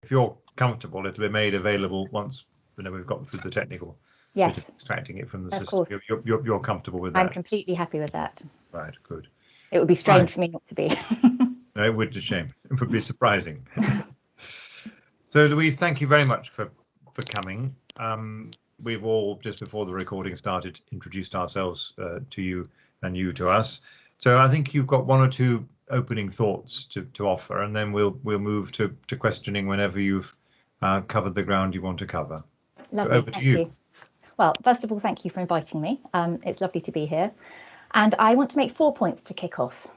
if you're comfortable, it'll be made available once we've got through the technical bit of extracting it from the system. Course. You're comfortable with that? I'm completely happy with that. Right, good. It would be strange for me not to be. No, it would be a shame. It would be surprising. So, Louise, thank you very much for coming. We've all, just before the recording started, introduced ourselves to you and you to us. So I think you've got one or two opening thoughts to offer, and then we'll move to questioning whenever you've covered the ground you want to cover. Lovely, so over to you. Well, first of all, thank you for inviting me. It's lovely to be here. And I want to make 4 points to kick off.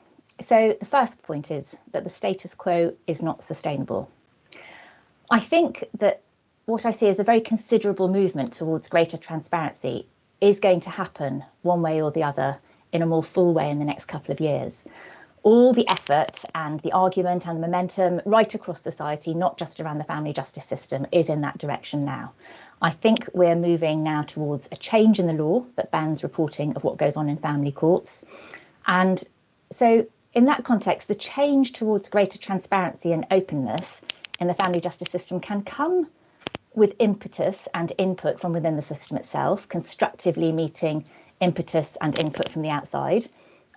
So the first point is that the status quo is not sustainable. I think that what I see as a very considerable movement towards greater transparency is going to happen one way or the other in a more full way in the next couple of years. All the effort and the argument and the momentum right across society, not just around the family justice system, is in that direction now. I think we're moving now towards a change in the law that bans reporting of what goes on in family courts. And so in that context, the change towards greater transparency and openness in the family justice system can come with impetus and input from within the system itself, constructively meeting impetus and input from the outside.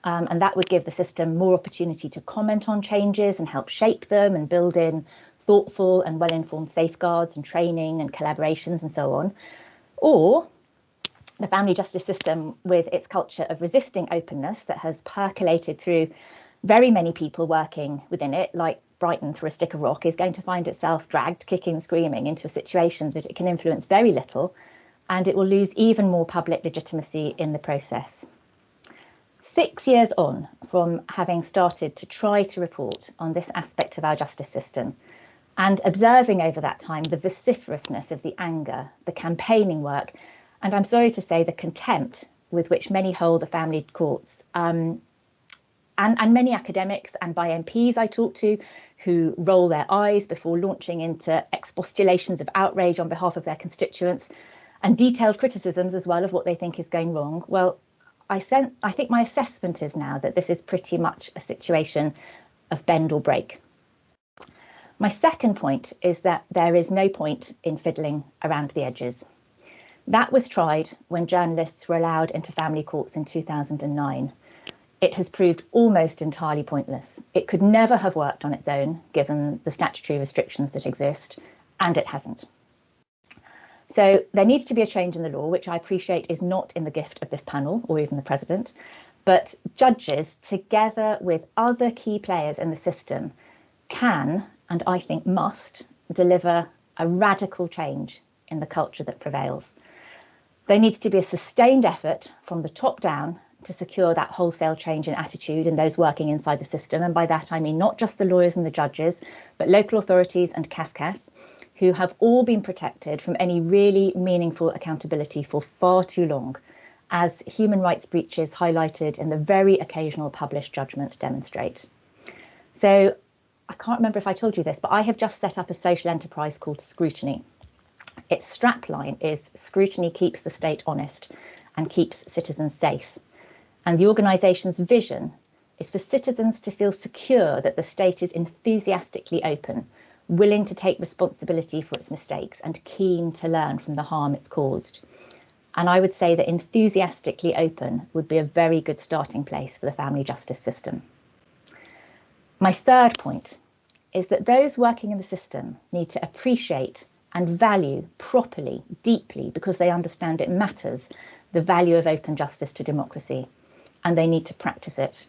And that would give the system more opportunity to comment on changes and help shape them and build in thoughtful and well-informed safeguards and training and collaborations and so on. Or the family justice system, with its culture of resisting openness that has percolated through very many people working within it, like Brighton through a stick of rock, is going to find itself dragged kicking and screaming into a situation that it can influence very little, and it will lose even more public legitimacy in the process. 6 years on from having started to try to report on this aspect of our justice system, and observing over that time the vociferousness of the anger, the campaigning work, and I'm sorry to say the contempt with which many hold the family courts, and many academics and by MPs I talk to who roll their eyes before launching into expostulations of outrage on behalf of their constituents and detailed criticisms as well of what they think is going wrong. Well, I think my assessment is now that this is pretty much a situation of bend or break. My second point is that there is no point in fiddling around the edges. That was tried when journalists were allowed into family courts in 2009. It has proved almost entirely pointless. It could never have worked on its own, given the statutory restrictions that exist, and it hasn't. So there needs to be a change in the law, which I appreciate is not in the gift of this panel or even the president, but judges, together with other key players in the system, can, and I think must, deliver a radical change in the culture that prevails. There needs to be a sustained effort from the top down to secure that wholesale change in attitude in those working inside the system. And by that, I mean not just the lawyers and the judges, but local authorities and CAFCAS, who have all been protected from any really meaningful accountability for far too long, as human rights breaches highlighted in the very occasional published judgment demonstrate. So I can't remember if I told you this, but I have just set up a social enterprise called Scrutiny. Its strapline is "Scrutiny keeps the state honest and keeps citizens safe." And the organisation's vision is for citizens to feel secure that the state is enthusiastically open, willing to take responsibility for its mistakes and keen to learn from the harm it's caused. And I would say that enthusiastically open would be a very good starting place for the family justice system. My third point is that those working in the system need to appreciate and value properly, deeply, because they understand it matters, the value of open justice to democracy, and they need to practice it.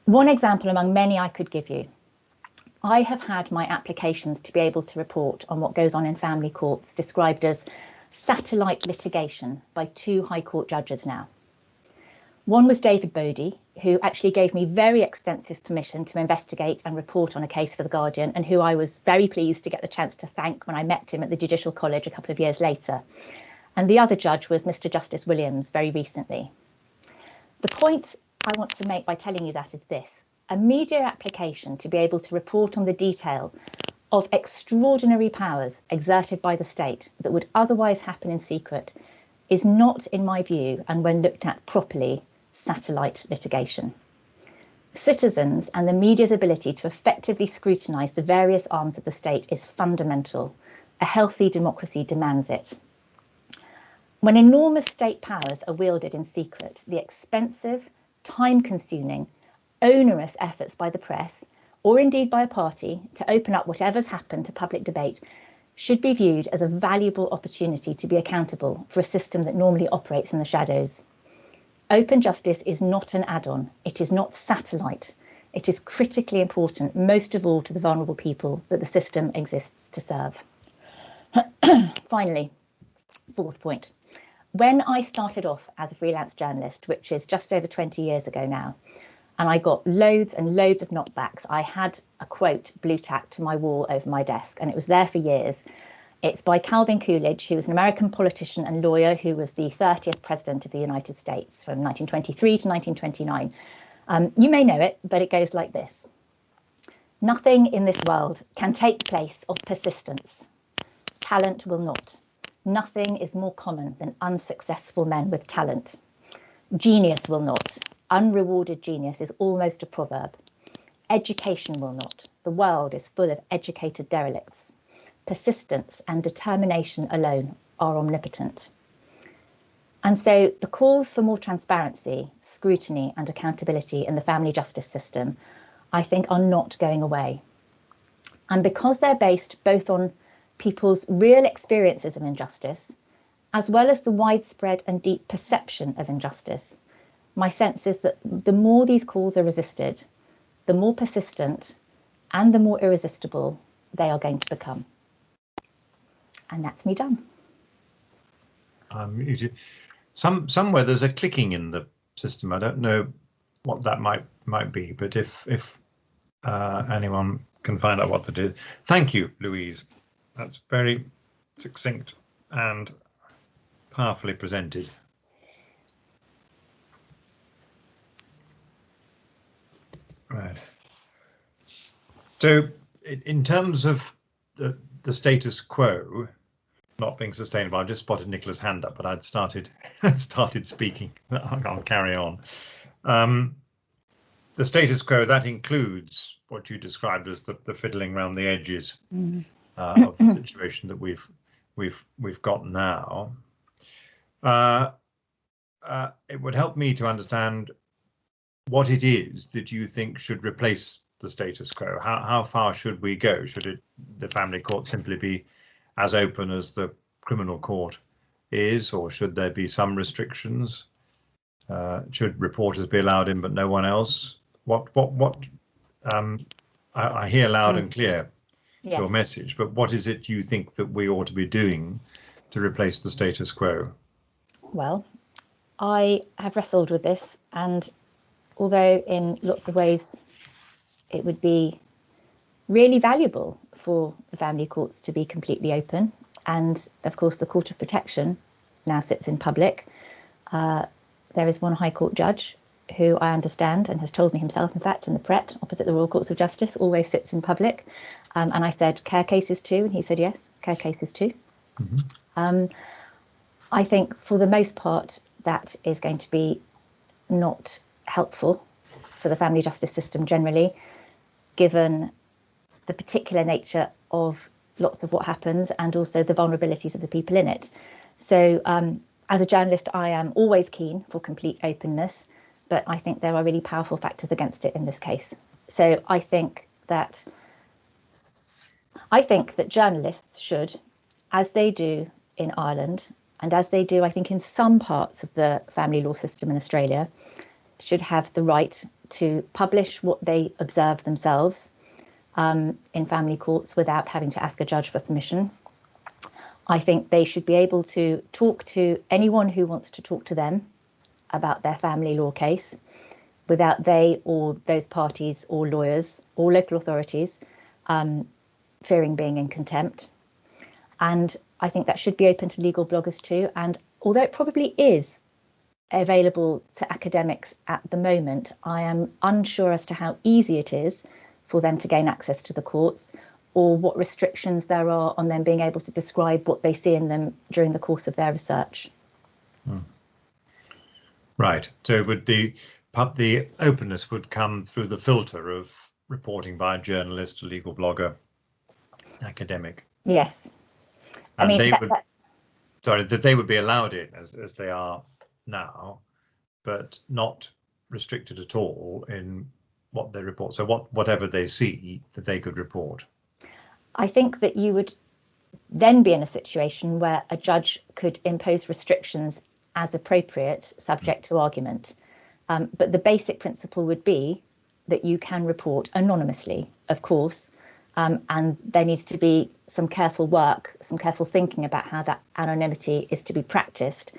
One example among many I could give you. I have had my applications to be able to report on what goes on in family courts described as satellite litigation by 2 High Court judges now. One was David Bodie, who actually gave me very extensive permission to investigate and report on a case for The Guardian, and who I was very pleased to get the chance to thank when I met him at the Judicial College a couple of years later. And the other judge was Mr. Justice Williams very recently. The point I want to make by telling you that is this: a media application to be able to report on the detail of extraordinary powers exerted by the state that would otherwise happen in secret is not, in my view, and when looked at properly, satellite litigation. Citizens and the media's ability to effectively scrutinise the various arms of the state is fundamental. A healthy democracy demands it. When enormous state powers are wielded in secret, the expensive, time-consuming, onerous efforts by the press, or indeed by a party, to open up whatever's happened to public debate should be viewed as a valuable opportunity to be accountable for a system that normally operates in the shadows. Open justice is not an add-on. It is not satellite. It is critically important, most of all to the vulnerable people that the system exists to serve. Finally, fourth point. When I started off as a freelance journalist, which is just over 20 years ago now, and I got loads and loads of knockbacks, I had a quote blue tacked to my wall over my desk, and it was there for years. It's by Calvin Coolidge, who was an American politician and lawyer who was the 30th president of the United States from 1923 to 1929. You may know it, but it goes like this. Nothing in this world can take place of persistence. Talent will not. Nothing is more common than unsuccessful men with talent. Genius will not. Unrewarded genius is almost a proverb. Education will not. The world is full of educated derelicts. Persistence and determination alone are omnipotent. And so the calls for more transparency, scrutiny and accountability in the family justice system, I think, are not going away. And because they're based both on people's real experiences of injustice, as well as the widespread and deep perception of injustice, my sense is that the more these calls are resisted, the more persistent and the more irresistible they are going to become. And that's me done. Somewhere there's a clicking in the system. I don't know what that might be, but if anyone can find out what that is. Thank you, Louise. That's very succinct and powerfully presented. Right. So in terms of the status quo not being sustainable, I just spotted Nicola's hand up, but I'd started speaking. I'll carry on. The status quo, that includes what you described as the fiddling around the edges of the situation that we've got now. It would help me to understand what it is that you think should replace the status quo. How far should we go? Should the family court simply be as open as the criminal court is, or should there be some restrictions? Should reporters be allowed in but no one else? I hear loud and clear your message, but what is it you think that we ought to be doing to replace the status quo? Well, I have wrestled with this, and although in lots of ways it would be really valuable for the family courts to be completely open, and of course the Court of Protection now sits in public. There is one High Court judge who I understand, and has told me himself, in fact, in the Pret, opposite the Royal Courts of Justice, always sits in public. And I said, care cases too? And he said, yes, care cases too. Mm-hmm. I think for the most part, that is going to be not helpful for the family justice system generally, given the particular nature of lots of what happens and also the vulnerabilities of the people in it. So as a journalist, I am always keen for complete openness, but I think there are really powerful factors against it in this case. So I think that journalists should, as they do in Ireland, and as they do, I think, in some parts of the family law system in Australia, should have the right to publish what they observe themselves in family courts without having to ask a judge for permission. I think they should be able to talk to anyone who wants to talk to them about their family law case without they or those parties or lawyers or local authorities fearing being in contempt. And I think that should be open to legal bloggers too. And although it probably is available to academics at the moment, I am unsure as to how easy it is for them to gain access to the courts, or what restrictions there are on them being able to describe what they see in them during the course of their research. Right. So would the the openness would come through the filter of reporting by a journalist, a legal blogger, academic. Yes. I And mean, that they would be allowed in as they are now, but not restricted at all in what they report. So whatever they see that they could report. I think that you would then be in a situation where a judge could impose restrictions as appropriate, subject to argument. But the basic principle would be that you can report anonymously, of course, and there needs to be some careful work, some careful thinking about how that anonymity is to be practiced.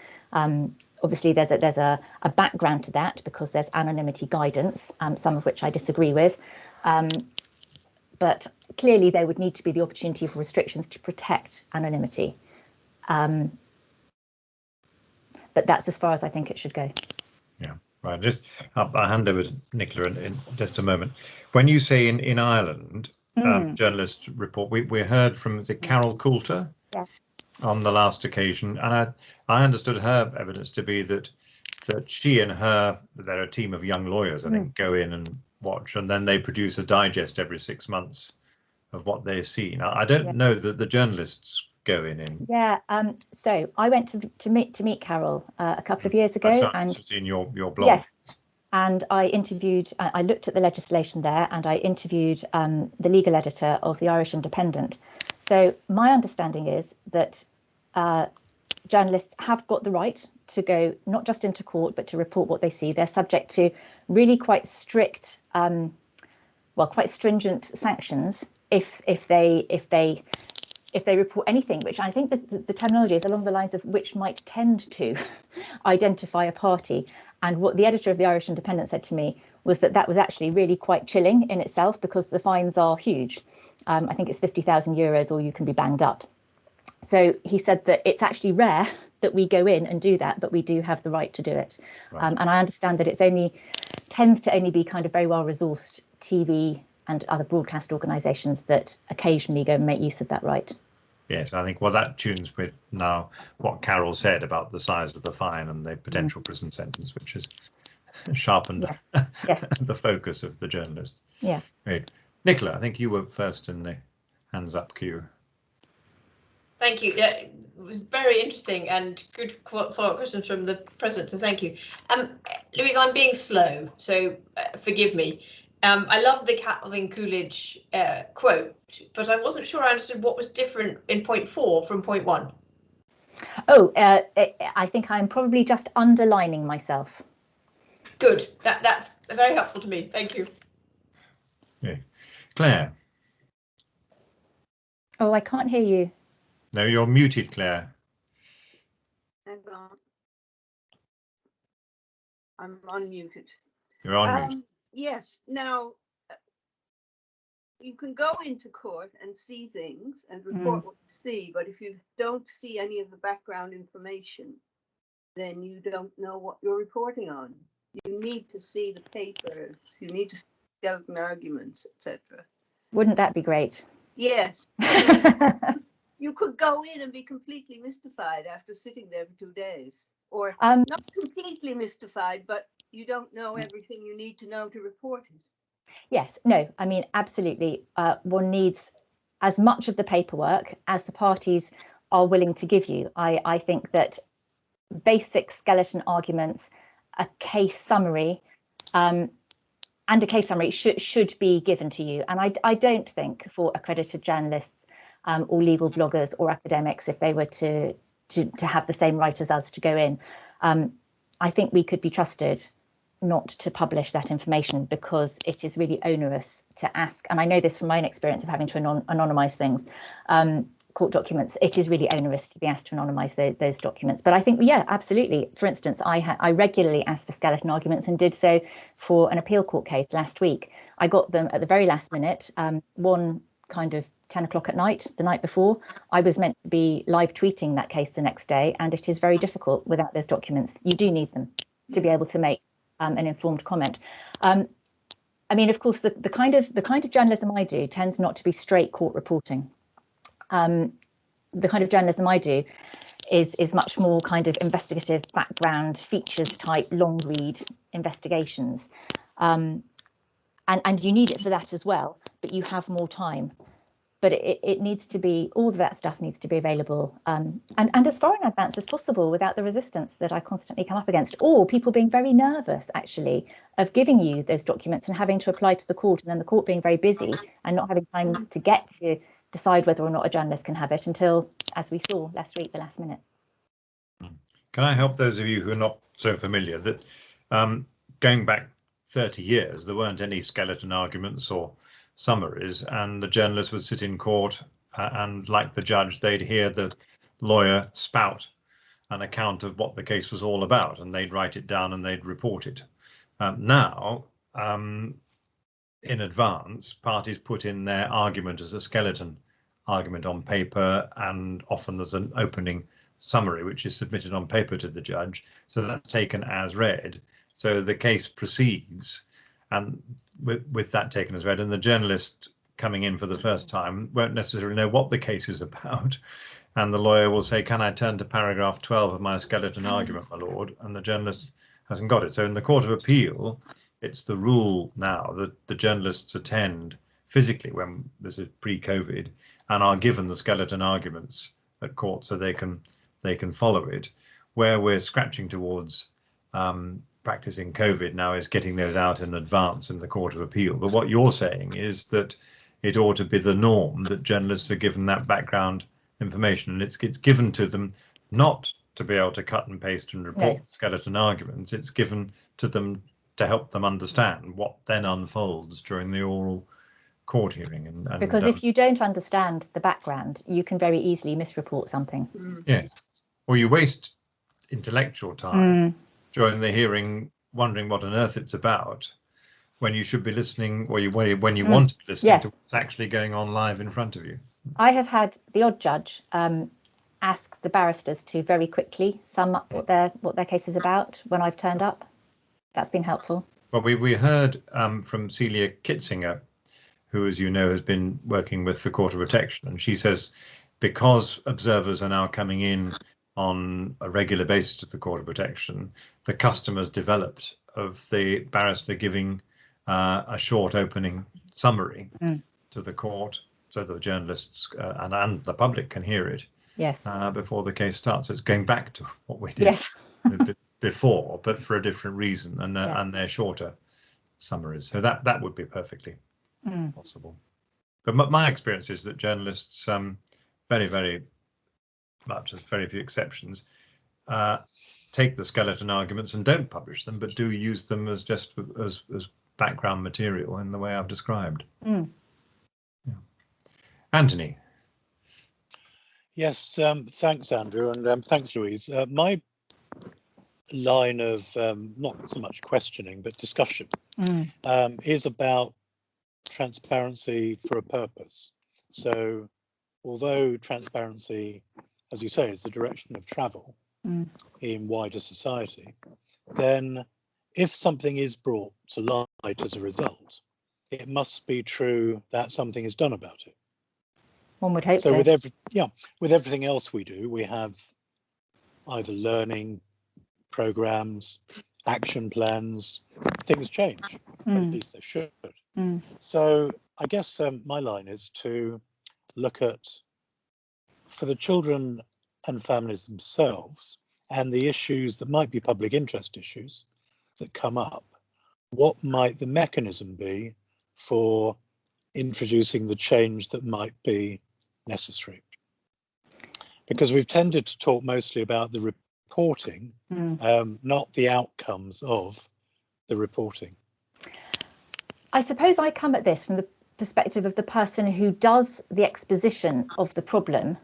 Obviously, there's a background to that because there's anonymity guidance, some of which I disagree with. But clearly, there would need to be the opportunity for restrictions to protect anonymity. But that's as far as I think it should go. Yeah, right. Just I'll hand over to Nicola in just a moment. When you say in Ireland, journalists report, we heard from the Carol Coulter on the last occasion, and I understood her evidence to be that she and they're a team of young lawyers, I think, go in and watch, and then they produce a digest every 6 months of what they see. Now, I don't know that the journalists go in. Yeah. So I went to meet Carol a couple of years ago, and seen your blog. Yes. And I interviewed. I looked at the legislation there, and I interviewed the legal editor of the Irish Independent. So my understanding is that journalists have got the right to go not just into court, but to report what they see. They're subject to really quite strict, quite stringent sanctions if they report anything, which I think that the terminology is along the lines of which might tend to identify a party. And what the editor of the Irish Independent said to me was that was actually really quite chilling in itself, because the fines are huge. I think it's €50,000 or you can be banged up. So he said that it's actually rare that we go in and do that, but we do have the right to do it. Right. And I understand that it tends to only be kind of very well resourced TV and other broadcast organisations that occasionally go and make use of that right. Yes, I think, that tunes with now what Carol said about the size of the fine and the potential prison sentence, which has sharpened the focus of the journalist. Yeah. Great. Nicola, I think you were first in the hands up queue. Thank you. Yeah, it was very interesting and good follow-up questions from the President, so thank you. Louise, I'm being slow, so forgive me. I love the Calvin Coolidge quote, but I wasn't sure I understood what was different in point 4 from point 1. Oh, I think I'm probably just underlining myself. Good. That's very helpful to me. Thank you. Okay. Claire. Oh, I can't hear you. No, you're muted, Claire. Hang on. I'm unmuted. You're unmuted. Yes. Now, you can go into court and see things and report what you see, but if you don't see any of the background information, then you don't know what you're reporting on. You need to see the papers. You need to see skeleton arguments, etc. Wouldn't that be great? Yes. You could go in and be completely mystified after sitting there for 2 days, or not completely mystified, but you don't know everything you need to know to report it. Yes, no, I mean, absolutely. One needs as much of the paperwork as the parties are willing to give you. I think that basic skeleton arguments, a case summary, and a case summary should be given to you. And I don't think for accredited journalists or legal bloggers or academics, if they were to have the same right as us to go in, I think we could be trusted not to publish that information, because it is really onerous to ask. And I know this from my own experience of having to anonymise things, court documents. It is really onerous to be asked to anonymise those documents. But I think, yeah, absolutely. For instance, I regularly ask for skeleton arguments and did so for an appeal court case last week. I got them at the very last minute, one kind of 10 o'clock at night, the night before. I was meant to be live tweeting that case the next day, and it is very difficult without those documents. You do need them to be able to make an informed comment. I mean, of course, the kind of journalism I do tends not to be straight court reporting. The kind of journalism I do is much more kind of investigative background features type long read investigations. And you need it for that as well, but you have more time. But it needs to be, all of that stuff needs to be available and as far in advance as possible without the resistance that I constantly come up against, or people being very nervous actually of giving you those documents and having to apply to the court, and then the court being very busy and not having time to get to decide whether or not a journalist can have it until, as we saw last week, the last minute. Can I help those of you who are not so familiar that going back 30 years, there weren't any skeleton arguments or summaries, and the journalist would sit in court and, like the judge, they'd hear the lawyer spout an account of what the case was all about, and they'd write it down and they'd report it. Now, in advance, parties put in their argument as a skeleton argument on paper, and often there's an opening summary which is submitted on paper to the judge, so that's taken as read. So the case proceeds, and with that taken as read, and the journalist coming in for the first time won't necessarily know what the case is about, and the lawyer will say, "Can I turn to paragraph 12 of my skeleton argument, my lord?" And the journalist hasn't got it. So in the Court of Appeal, it's the rule now that the journalists attend physically, when this is pre-COVID, and are given the skeleton arguments at court so they can follow it. Where we're scratching towards practicing COVID now is getting those out in advance in the Court of Appeal. But what you're saying is that it ought to be the norm that journalists are given that background information, and it's given to them not to be able to cut and paste and report skeleton arguments. It's given to them to help them understand what then unfolds during the oral court hearing. And because if you don't understand the background, you can very easily misreport something. Yes, or you waste intellectual time during the hearing wondering what on earth it's about, when you should be listening, or when you want to be listening to what's actually going on live in front of you. I have had the odd judge ask the barristers to very quickly sum up what their case is about when I've turned up. That's been helpful. Well, we heard from Celia Kitzinger, who, as you know, has been working with the Court of Protection, and she says because observers are now coming in on a regular basis to the Court of Protection, the custom has developed of the barrister giving a short opening summary to the court, so the journalists and the public can hear it before the case starts. It's going back to what we did before, but for a different reason, and they're shorter summaries. So that would be perfectly possible. But my experience is that journalists, very, very much, there's very few exceptions, take the skeleton arguments and don't publish them, but do use them as just as background material in the way I've described. Anthony. Yes, thanks, Andrew, and thanks, Louise. My line of not so much questioning but discussion is about transparency for a purpose. So although transparency, as you say, is the direction of travel in wider society, then if something is brought to light as a result, it must be true that something is done about it. One would hope so. With everything else we do, we have either learning programs, action plans. Things change, or at least they should. So I guess my line is to look at, for the children and families themselves, and the issues that might be public interest issues that come up, what might the mechanism be for introducing the change that might be necessary? Because we've tended to talk mostly about the reporting, not the outcomes of the reporting. I suppose I come at this from the perspective of the person who does the exposition of the problem,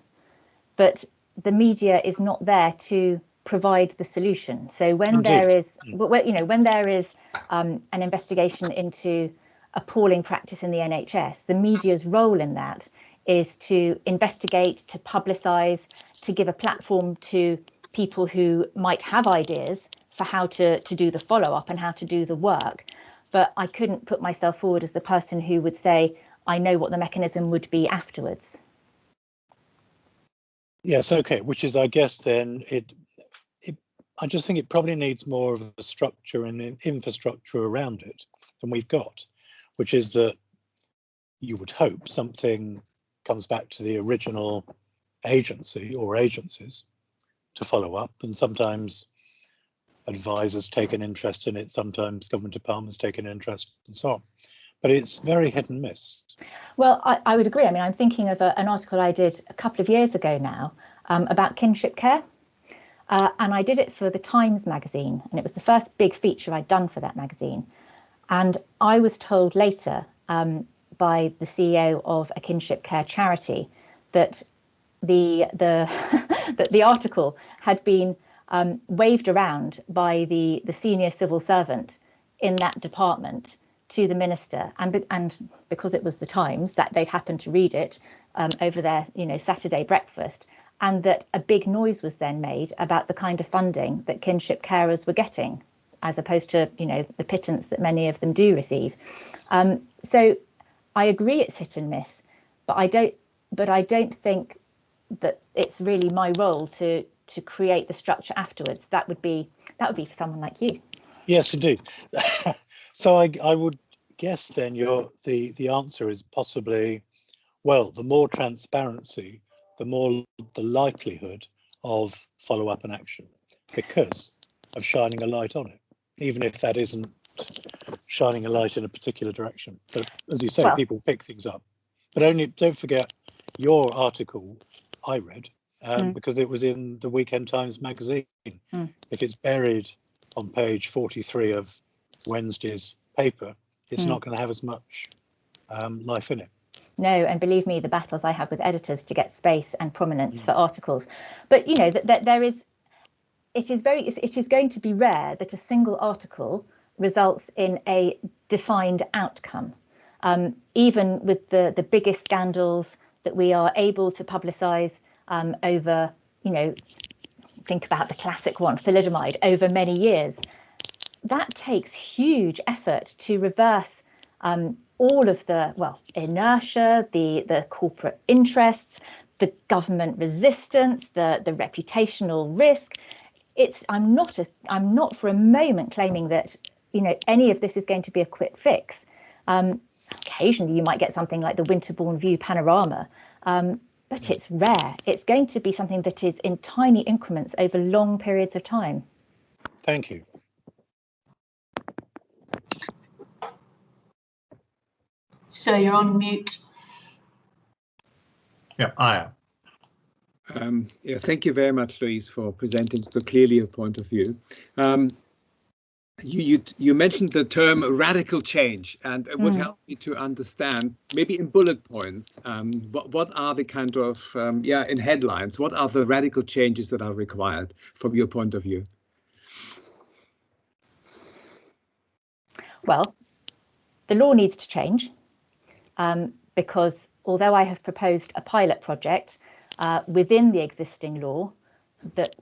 but the media is not there to provide the solution. So when there is, when there is an investigation into appalling practice in the NHS, the media's role in that is to investigate, to publicise, to give a platform to people who might have ideas for how to do the follow-up and how to do the work. But I couldn't put myself forward as the person who would say, I know what the mechanism would be afterwards. Yes, okay, which is, I guess, then I just think it probably needs more of a structure and an infrastructure around it than we've got, which is that you would hope something comes back to the original agency or agencies to follow up, and sometimes advisors take an interest in it, sometimes government departments take an interest, and so on. But it's very hit and miss. Well, I would agree. I mean, I'm thinking of an article I did a couple of years ago now about kinship care. And I did it for the Times magazine, and it was the first big feature I'd done for that magazine. And I was told later by the CEO of a kinship care charity that that the article had been waved around by the senior civil servant in that department to the minister, and because it was the Times, that they'd happened to read it over their Saturday breakfast, and that a big noise was then made about the kind of funding that kinship carers were getting, as opposed to the pittance that many of them do receive. So I agree it's hit and miss, but I don't think that it's really my role to create the structure afterwards. That would be for someone like you. Yes, indeed. So I would guess then the answer is possibly, well, the more transparency, the more the likelihood of follow-up and action, because of shining a light on it, even if that isn't shining a light in a particular direction. But as you say, well, people pick things up. But only don't forget your article I read, because it was in the Weekend Times magazine. If it's buried on page 43 of Wednesday's paper, it's not going to have as much life in it. No, and believe me, the battles I have with editors to get space and prominence for articles. But it is going to be rare that a single article results in a defined outcome. Even with the biggest scandals that we are able to publicise over, think about the classic one, thalidomide, over many years, that takes huge effort to reverse all of the inertia, the corporate interests, the government resistance, the reputational risk. I'm not for a moment claiming that any of this is going to be a quick fix. Occasionally you might get something like the Winterbourne View panorama, but it's rare. It's going to be something that is in tiny increments over long periods of time. Thank you. So you're on mute. Yeah, I am. Yeah, thank you very much, Louise, for presenting so clearly your point of view. You mentioned the term radical change, and it would help me to understand, maybe in bullet points, what are the kind of, in headlines, what are the radical changes that are required from your point of view? Well, the law needs to change, because although I have proposed a pilot project within the existing law that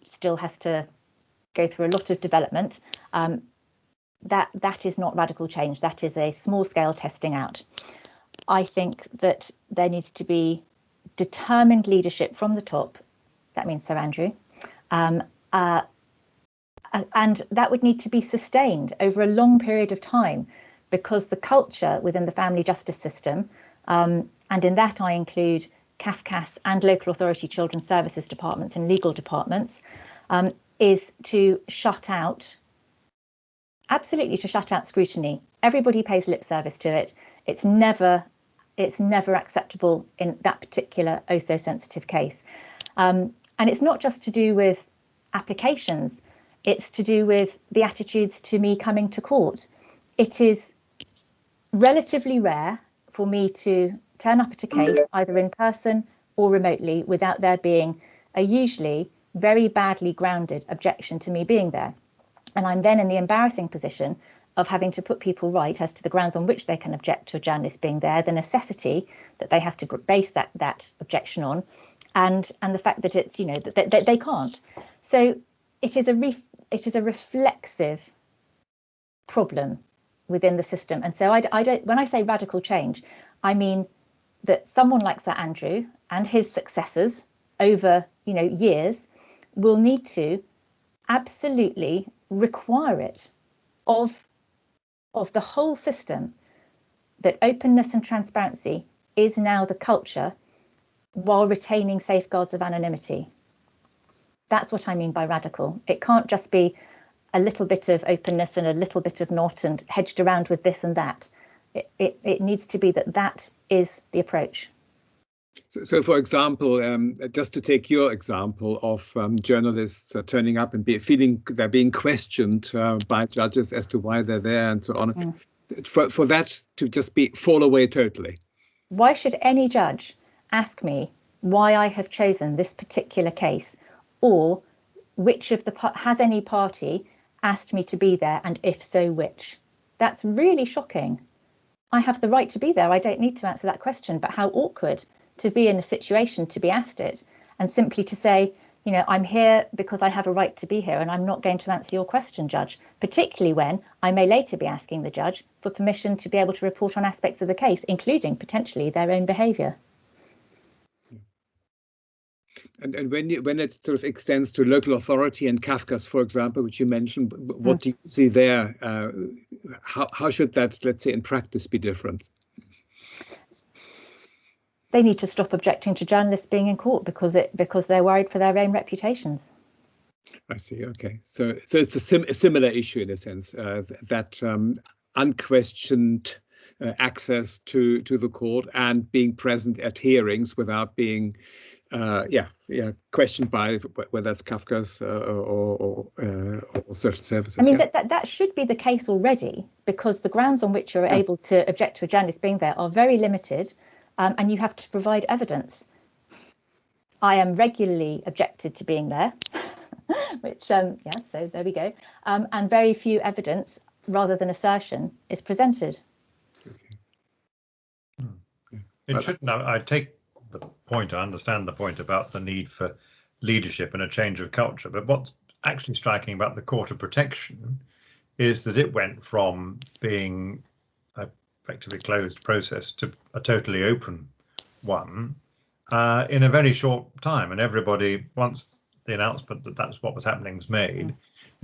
still has to go through a lot of development, that is not radical change. That is a small scale testing out. I think that there needs to be determined leadership from the top. That means Sir Andrew, and that would need to be sustained over a long period of time, because the culture within the family justice system, and in that I include CAFCAS and local authority children's services departments and legal departments, is to shut out scrutiny. Everybody pays lip service to it. It's never acceptable in that particular oh so sensitive case. And it's not just to do with applications, it's to do with the attitudes to me coming to court. It is relatively rare for me to turn up at a case either in person or remotely without there being a usually very badly grounded objection to me being there. And I'm then in the embarrassing position of having to put people right as to the grounds on which they can object to a journalist being there, the necessity that they have to base that objection on, and the fact that it's that they can't. So it is a reflexive problem within the system. And so I don't, when I say radical change, I mean that someone like Sir Andrew and his successors over, years, will need to absolutely require it of the whole system that openness and transparency is now the culture while retaining safeguards of anonymity. That's what I mean by radical. It can't just be a little bit of openness and a little bit of not and hedged around with this and that. It needs to be that is the approach. So, for example, just to take your example of journalists turning up and feeling they're being questioned by judges as to why they're there and so on, for that to just fall away totally. Why should any judge ask me why I have chosen this particular case, or which of has any party asked me to be there, and if so, which? That's really shocking. I have the right to be there. I don't need to answer that question, but how awkward to be in a situation to be asked it and simply to say, I'm here because I have a right to be here and I'm not going to answer your question, Judge, particularly when I may later be asking the judge for permission to be able to report on aspects of the case, including potentially their own behaviour. And when it sort of extends to local authority and Kafka's, for example, which you mentioned, what do you see there? How should that, let's say, in practice be different? They need to stop objecting to journalists being in court because they're worried for their own reputations. I see. Okay, so it's a similar issue in a sense, that unquestioned access to the court and being present at hearings without being questioned by whether it's Kafka's or social services. I mean, that should be the case already, because the grounds on which you're able to object to a journalist being there are very limited, and you have to provide evidence. I am regularly objected to being there, which, so there we go. And very few evidence, rather than assertion, is presented. It shouldn't. I take the point. I understand the point about the need for leadership and a change of culture. But what's actually striking about the Court of Protection is that it went from being a effectively closed process to a totally open one in a very short time. And everybody, once the announcement that that's what was happening was made,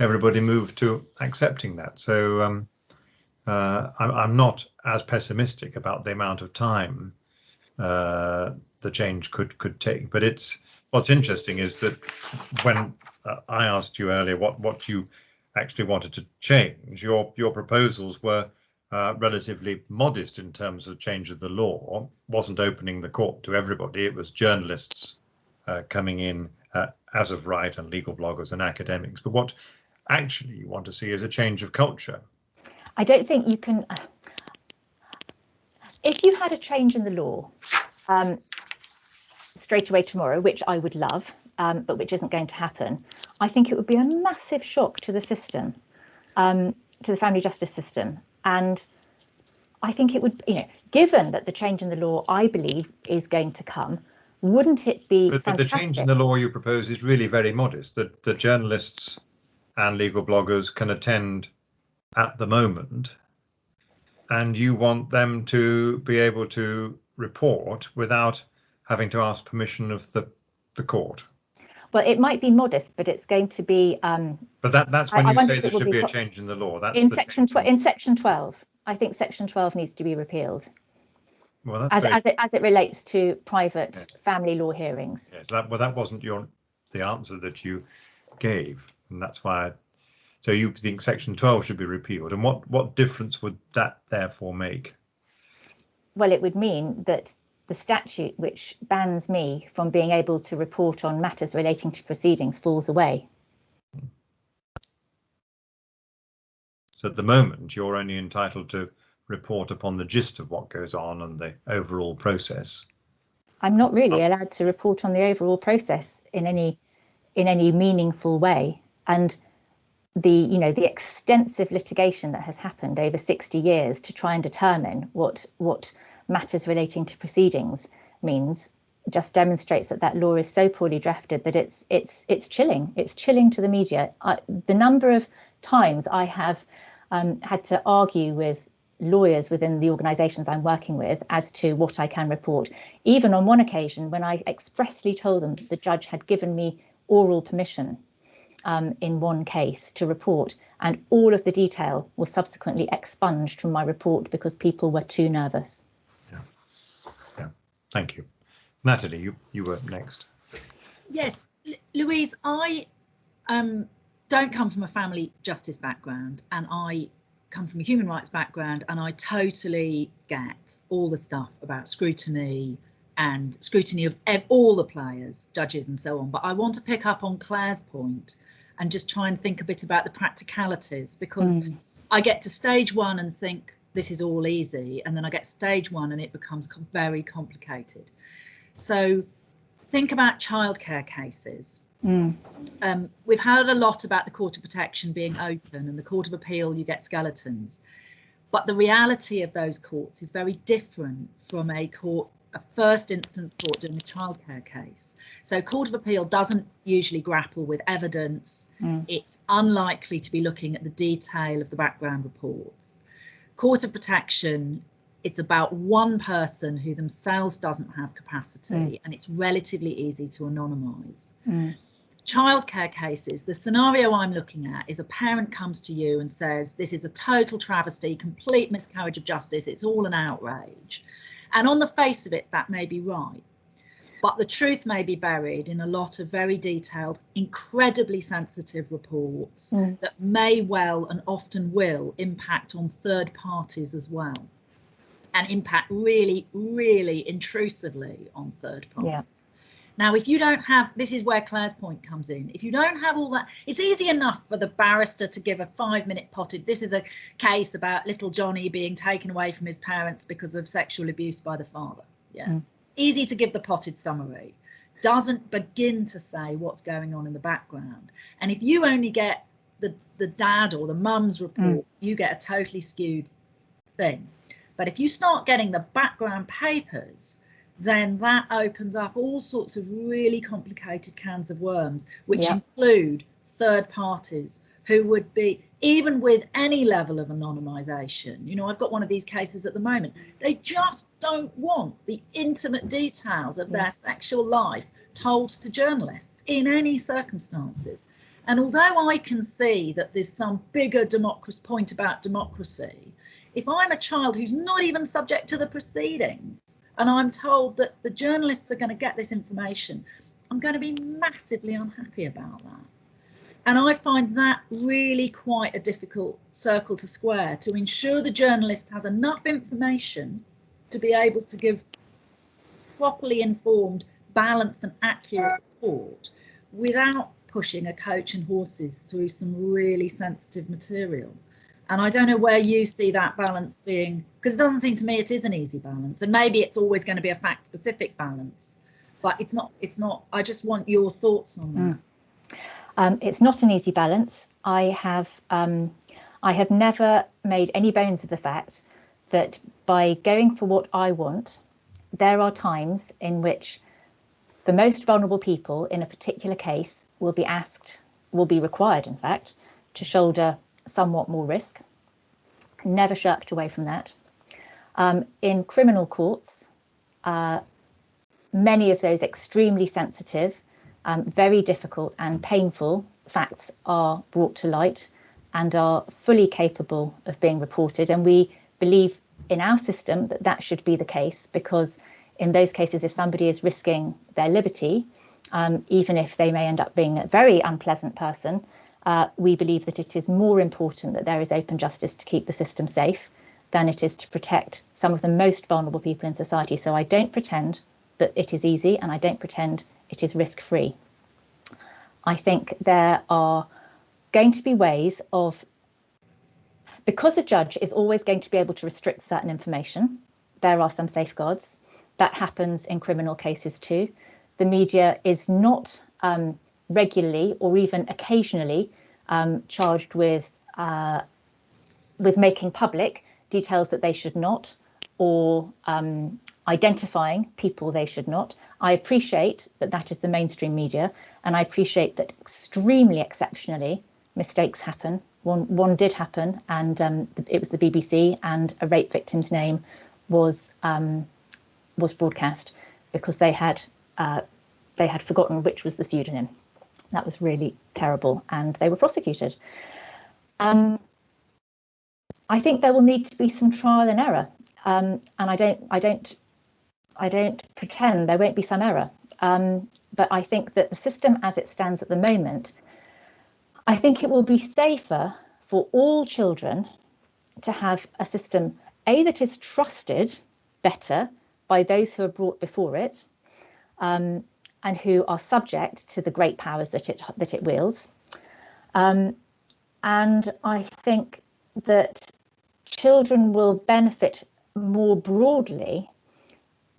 everybody moved to accepting that. So I'm not as pessimistic about the amount of time the change could take. But what's interesting is that when I asked you earlier what you actually wanted to change, your proposals were relatively modest in terms of change of the law. Wasn't opening the court to everybody. It was journalists coming in as of right, and legal bloggers and academics. But what actually you want to see is a change of culture. I don't think you can. If you had a change in the law straight away tomorrow, which I would love, but which isn't going to happen, I think it would be a massive shock to the system, to the family justice system. And I think it would, given that the change in the law, I believe, is going to come, wouldn't it be fantastic? But the change in the law you propose is really very modest. That the journalists and legal bloggers can attend at the moment, and you want them to be able to report without having to ask permission of the court. Well, it might be modest, but it's going to be. But that's when you say there should be a change in the law. That's in section 12. I think section 12 needs to be repealed. Well, as it relates to private family law hearings. Yes, that wasn't the answer that you gave, and that's why. So you think section 12 should be repealed, and what difference would that therefore make? Well, it would mean that the statute which bans me from being able to report on matters relating to proceedings falls away. So at the moment, you're only entitled to report upon the gist of what goes on and the overall process. I'm not really allowed to report on the overall process in any meaningful way. And the extensive litigation that has happened over 60 years to try and determine what matters relating to proceedings means just demonstrates that law is so poorly drafted that it's chilling. It's chilling to the media. The number of times I have had to argue with lawyers within the organisations I'm working with as to what I can report. Even on one occasion when I expressly told them the judge had given me oral permission in one case to report, and all of the detail was subsequently expunged from my report because people were too nervous. Yeah, thank you. Natalie, you were next. Yes, Louise, I don't come from a family justice background, and I come from a human rights background, and I totally get all the stuff about scrutiny and scrutiny of all the players, judges and so on. But I want to pick up on Claire's point and just try and think a bit about the practicalities, because I get to stage one and think this is all easy, and then I get stage one and it becomes very complicated. So think about childcare cases. We've heard a lot about the Court of Protection being open, and the Court of Appeal, you get skeletons. But the reality of those courts is very different from a first instance court doing a childcare case. So Court of Appeal doesn't usually grapple with evidence. It's unlikely to be looking at the detail of the background reports. Court of Protection, it's about one person who themselves doesn't have capacity, and it's relatively easy to anonymise. Childcare cases, the scenario I'm looking at is a parent comes to you and says, this is a total travesty, complete miscarriage of justice, it's all an outrage. And on the face of it, that may be right. But the truth may be buried in a lot of very detailed, incredibly sensitive reports that may well and often will impact on third parties as well, and impact really, really intrusively on third parties. Yeah. Now, if you don't have, this is where Claire's point comes in. If you don't have all that, it's easy enough for the barrister to give a 5-minute potted. This is a case about little Johnny being taken away from his parents because of sexual abuse by the father. Yeah. Easy to give the potted summary. Doesn't begin to say what's going on in the background. And if you only get the dad or the mum's report, you get a totally skewed thing. But if you start getting the background papers, then that opens up all sorts of really complicated cans of worms, which include third parties who would be, even with any level of anonymisation, you know, I've got one of these cases at the moment, they just don't want the intimate details of their sexual life told to journalists in any circumstances. And although I can see that there's some bigger point about democracy, if I'm a child who's not even subject to the proceedings, and I'm told that the journalists are going to get this information, I'm going to be massively unhappy about that. And I find that really quite a difficult circle to square, to ensure the journalist has enough information to be able to give properly informed, balanced and accurate report without pushing a coach and horses through some really sensitive material. And I don't know where you see that balance being, because it doesn't seem to me it is an easy balance, and maybe it's always going to be a fact specific balance, but it's not. I just want your thoughts on that. It's not an easy balance. I have never made any bones of the fact that by going for what I want, there are times in which the most vulnerable people in a particular case will be required, in fact, to shoulder somewhat more risk. Never shirked away from that. In criminal courts, many of those extremely sensitive, very difficult and painful facts are brought to light and are fully capable of being reported. And we believe in our system that that should be the case, because in those cases, if somebody is risking their liberty, even if they may end up being a very unpleasant person, we believe that it is more important that there is open justice to keep the system safe than it is to protect some of the most vulnerable people in society. So I don't pretend that it is easy, and I don't pretend it is risk-free. I think there are going to be ways of, because a judge is always going to be able to restrict certain information, there are some safeguards. That happens in criminal cases too. The media is not regularly or even occasionally charged with making public details that they should not, or identifying people they should not. I appreciate that that is the mainstream media, and I appreciate that extremely exceptionally mistakes happen One did happen, and it was the BBC, and a rape victim's name was broadcast because they had forgotten which was the pseudonym. That was really terrible, and they were prosecuted. I think there will need to be some trial and error, and I don't pretend there won't be some error. But I think that the system as it stands at the moment, I think it will be safer for all children to have a system, A, that is trusted better by those who are brought before it, and who are subject to the great powers that it wields. And I think that children will benefit more broadly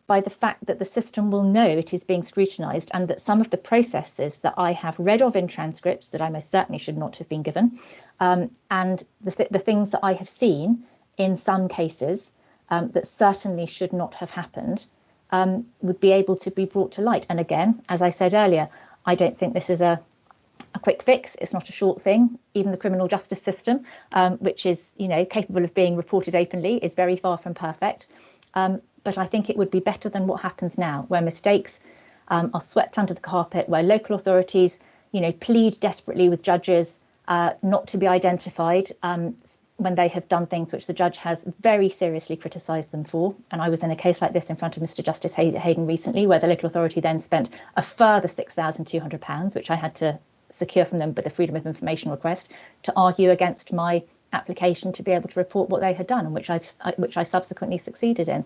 by the fact that the system will know it is being scrutinised, and that some of the processes that I have read of in transcripts that I most certainly should not have been given, and the things that I have seen in some cases that certainly should not have happened, would be able to be brought to light. And again, as I said earlier, I don't think this is a quick fix. It's not a short thing. Even the criminal justice system, which is, capable of being reported openly, is very far from perfect. But I think it would be better than what happens now, where mistakes are swept under the carpet, where local authorities, plead desperately with judges not to be identified when they have done things which the judge has very seriously criticised them for. And I was in a case like this in front of Mr. Justice Hayden recently, where the local authority then spent a further £6,200, which I had to secure from them with a Freedom of Information request, to argue against my application to be able to report what they had done, and which I subsequently succeeded in.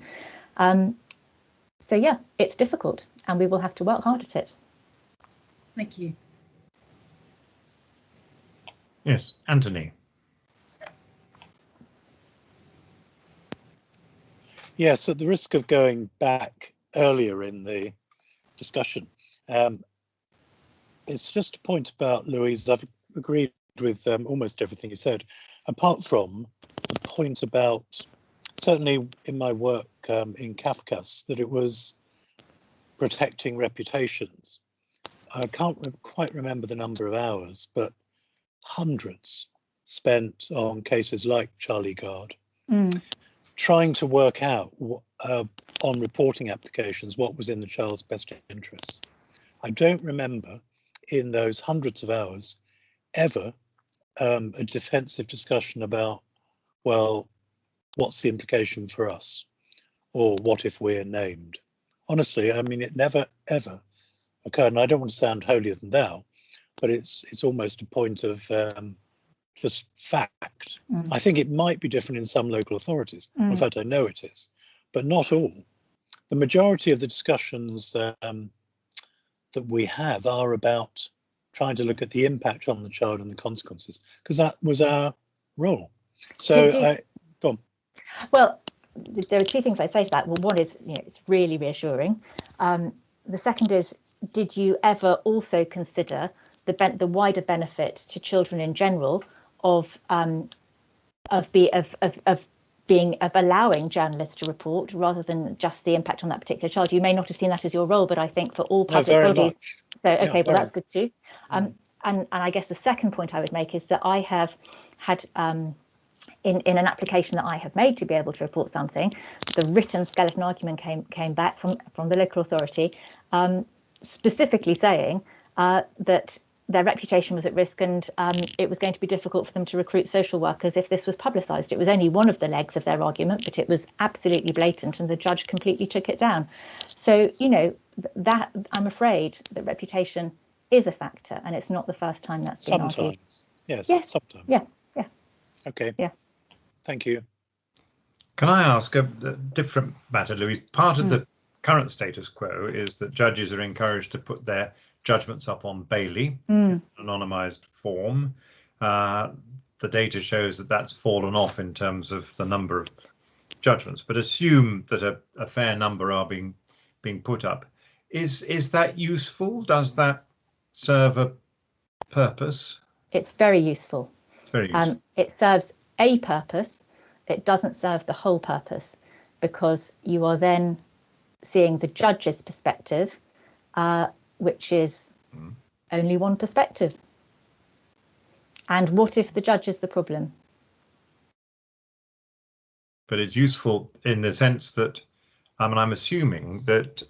So yeah, it's difficult, and we will have to work hard at it. Thank you. Yes, Anthony. Yes, at the risk of going back earlier in the discussion, it's just a point about Louise. I've agreed with almost everything you said, apart from the point about, certainly in my work in Kafkas, that it was protecting reputations. I can't quite remember the number of hours, but hundreds spent on cases like Charlie Gard, trying to work out on reporting applications what was in the child's best interests. I don't remember in those hundreds of hours ever a defensive discussion about, well, what's the implication for us, or what if we're named? Honestly, I mean, it never ever occurred, and I don't want to sound holier than thou, but it's almost a point of just fact. I think it might be different in some local authorities. In fact, I know it is, but not all. The majority of the discussions that we have are about trying to look at the impact on the child and the consequences, because that was our role. So go on. Well, there are two things I say to that. Well, one is, it's really reassuring. The second is, did you ever also consider the wider benefit to children in general of allowing journalists to report, rather than just the impact on that particular child? You may not have seen that as your role, but I think for all public bodies. Much. So okay, well, that's good too. And I guess the second point I would make is that I have had in an application that I have made to be able to report something, the written skeleton argument came back from the local authority, specifically saying that their reputation was at risk, and it was going to be difficult for them to recruit social workers if this was publicised. It was only one of the legs of their argument, but it was absolutely blatant, and the judge completely took it down. So, that, I'm afraid, that reputation is a factor, and it's not the first time that's been argued. Yes, sometimes. Yeah. Okay. Yeah. Thank you. Can I ask a different matter, Louise? Part of the current status quo is that judges are encouraged to put their judgments up on Bailey, anonymised form. The data shows that that's fallen off in terms of the number of judgments, but assume that a fair number are being put up. Is that useful? Does that serve a purpose? It's very useful. It's very useful. It serves a purpose. It doesn't serve the whole purpose, because you are then seeing the judge's perspective, which is only one perspective. And what if the judge is the problem? But it's useful in the sense that, I'm assuming that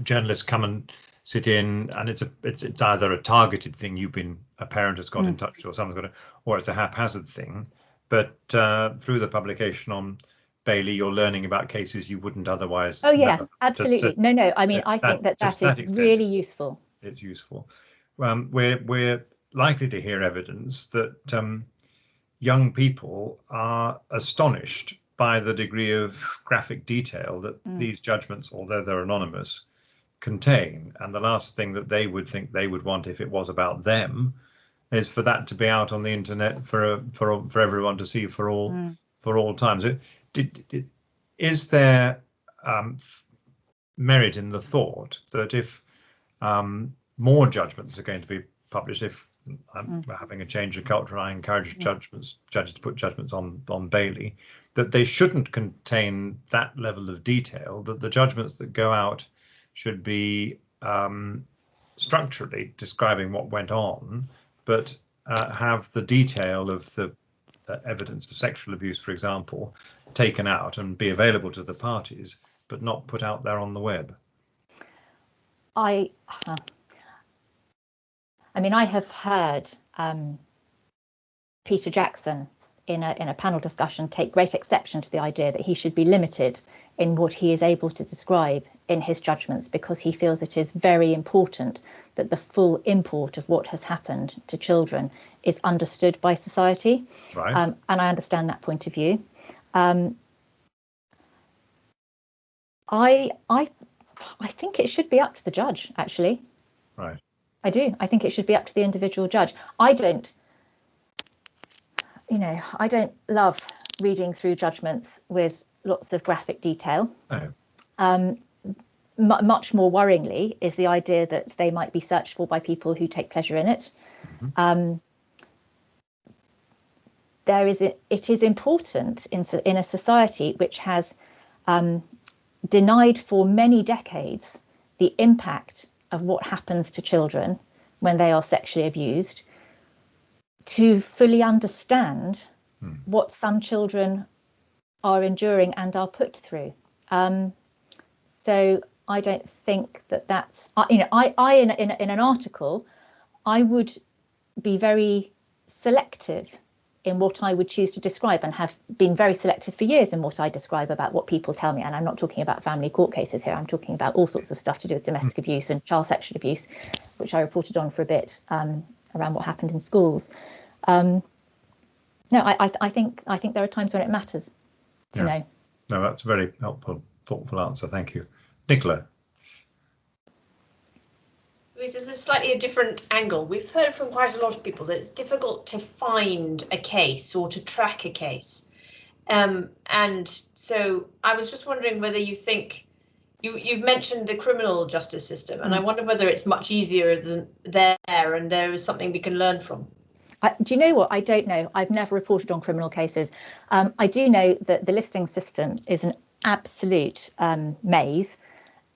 journalists come and sit in, and it's either a targeted thing, a parent has got in touch with, or someone's got it, or it's a haphazard thing. But through the publication on Bailey, you're learning about cases you wouldn't otherwise. Oh yeah, know. absolutely. No. I mean, I think that is really useful. It's useful. We're likely to hear evidence that young people are astonished by the degree of graphic detail that these judgments, although they're anonymous, contain. And the last thing that they would think they would want if it was about them is for that to be out on the internet for everyone to see for all times. Is there merit in the thought that if more judgments are going to be published, if we're having a change of culture, I encourage judges to put judgments on Bailey, that they shouldn't contain that level of detail, that the judgments that go out should be structurally describing what went on, but have the detail of the evidence of sexual abuse, for example, taken out and be available to the parties, but not put out there on the web. I mean, I have heard Peter Jackson in a panel discussion take great exception to the idea that he should be limited in what he is able to describe in his judgments, because he feels it is very important that the full import of what has happened to children is understood by society. Right. And I understand that point of view. I think it should be up to the judge, actually. Right. I do. I think it should be up to the individual judge. I don't love reading through judgments with lots of graphic detail. No. Much more worryingly is the idea that they might be searched for by people who take pleasure in it. It is important in a society which has denied for many decades the impact of what happens to children when they are sexually abused, to fully understand what some children are enduring and are put through. So I don't think that's, in an article, I would be very selective in what I would choose to describe, and have been very selective for years in what I describe about what people tell me. And I'm not talking about family court cases here. I'm talking about all sorts of stuff to do with domestic abuse and child sexual abuse, which I reported on for a bit around what happened in schools. No, I think there are times when it matters to know. No, that's a very helpful, thoughtful answer. Thank you. Nicola. This is a slightly different angle. We've heard from quite a lot of people that it's difficult to find a case or to track a case. And so I was just wondering whether you think, you've mentioned the criminal justice system, and I wonder whether it's much easier than there, and there is something we can learn from. Do you know what? I don't know. I've never reported on criminal cases. I do know that the listing system is an absolute maze.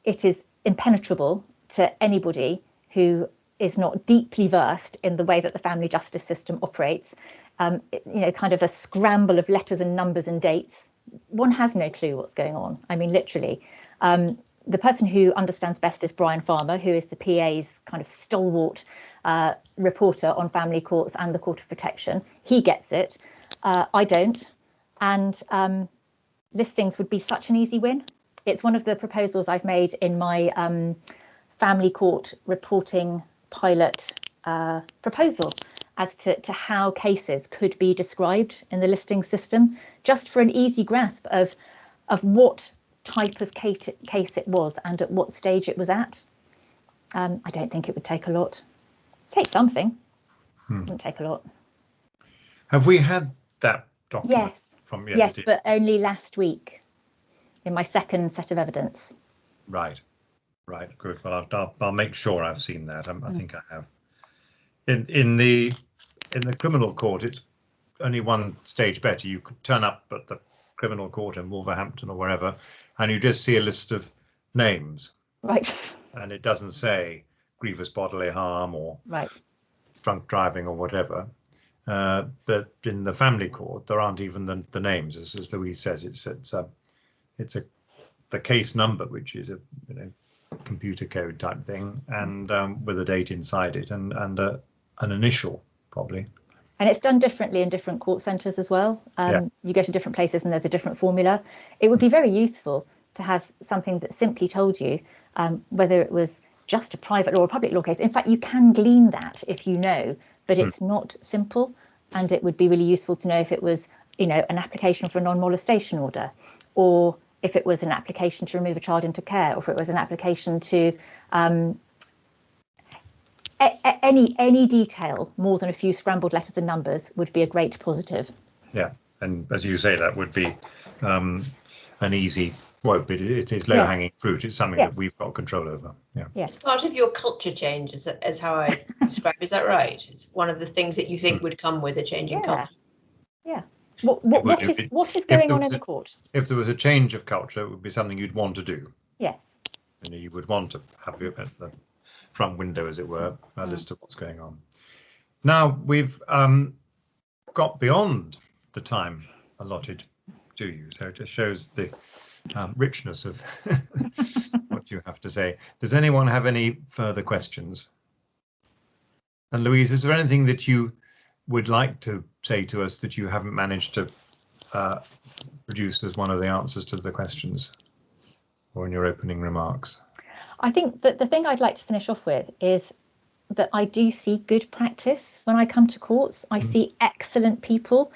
It is impenetrable to anybody who is not deeply versed in the way that the family justice system operates. Kind of a scramble of letters and numbers and dates. One has no clue what's going on. I mean, literally. The person who understands best is Brian Farmer, who is the PA's kind of stalwart reporter on family courts and the Court of Protection. He gets it. I don't. And listings would be such an easy win. It's one of the proposals I've made in my family court reporting pilot proposal as to how cases could be described in the listing system, just for an easy grasp of what type of case it was and at what stage it was at. I don't think it would take a lot. Take something. It wouldn't take a lot. Have we had that document? Yes. Yes, but only last week in my second set of evidence. Right, good. Well, I'll make sure I've seen that. I think I have. In the criminal court, it's only one stage better. You could turn up at the criminal court in Wolverhampton or wherever, and you just see a list of names. Right. And it doesn't say grievous bodily harm or drunk driving or whatever. But in the family court, there aren't even the names, as Louise says. It's the case number, which is a computer code type thing, and with a date inside it, and an initial probably. And it's done differently in different court centres as well. You go to different places and there's a different formula. It would be very useful to have something that simply told you whether it was just a private law or public law case. In fact, you can glean that if you know, but it's not simple. And it would be really useful to know if it was, an application for a non-molestation order, or if it was an application to remove a child into care, or if it was an application to any detail more than a few scrambled letters and numbers would be a great positive. Yeah, and as you say, that would be an easy. Well, but it is low-hanging fruit. It's something that we've got control over. Yeah. Yes. It's part of your culture change, as how I describe. Is that right? It's one of the things that you think would come with a change in culture. Yeah. What is going on in the court? If there was a change of culture, it would be something you'd want to do. Yes. You would want to have at the front window, as it were, a list of what's going on. Now we've got beyond the time allotted to you, so it just shows the richness of what you have to say. Does anyone have any further questions? And Louise, is there anything that you would like to say to us that you haven't managed to produce as one of the answers to the questions, or in your opening remarks? I think that the thing I'd like to finish off with is that I do see good practice when I come to courts. I see excellent people.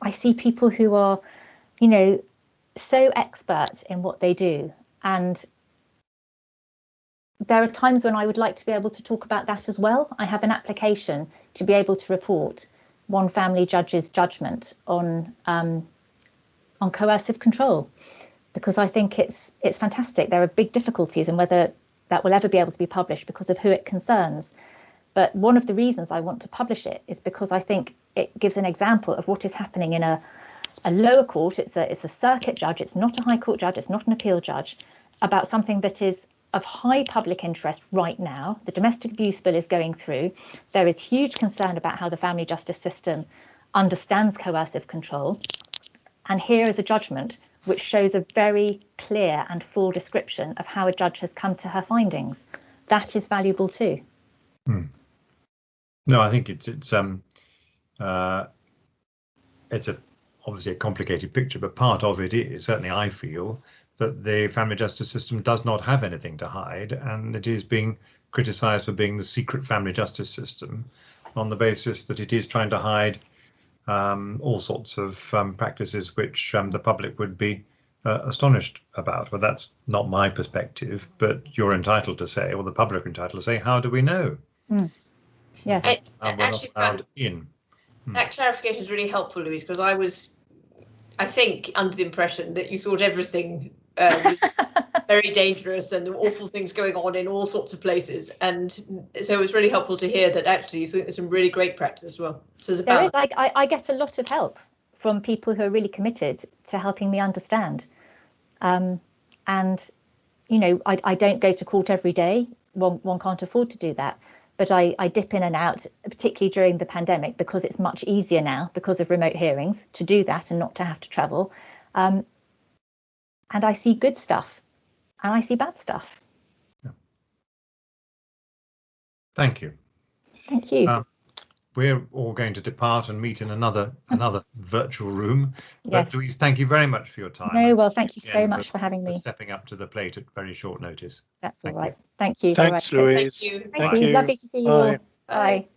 I see people who are, so expert in what they do. And there are times when I would like to be able to talk about that as well. I have an application to be able to report one family judge's judgment on coercive control, because I think it's fantastic. There are big difficulties in whether that will ever be able to be published because of who it concerns. But one of the reasons I want to publish it is because I think it gives an example of what is happening in a lower court. It's a circuit judge. It's not a high court judge. It's not an appeal judge, about something that is of high public interest right now. The domestic abuse bill is going through. There is huge concern about how the family justice system understands coercive control. And here is a judgment which shows a very clear and full description of how a judge has come to her findings. That is valuable too. No, I think it's obviously a complicated picture, but part of it is, certainly I feel, that the family justice system does not have anything to hide, and it is being criticised for being the secret family justice system on the basis that it is trying to hide all sorts of practices which the public would be astonished about. Well, that's not my perspective, but you're entitled to say, or the public are entitled to say, how do we know? Yes. I actually found that clarification is really helpful, Louise, because I think, under the impression that you thought everything was very dangerous and there were awful things going on in all sorts of places. And so it was really helpful to hear that actually you think there's some really great practice as well. So there is. I get a lot of help from people who are really committed to helping me understand. And, I don't go to court every day. One can't afford to do that. But I dip in and out, particularly during the pandemic, because it's much easier now because of remote hearings to do that and not to have to travel. And I see good stuff and I see bad stuff. Yeah. Thank you. Thank you. We're all going to depart and meet in another virtual room. Yes. But Louise, thank you very much for your time. No, well, thank you so much for having me. Stepping up to the plate at very short notice. That's all right. Thank you. Thanks, Louise. Thank you. Thank you. Lovely to see you all. Bye.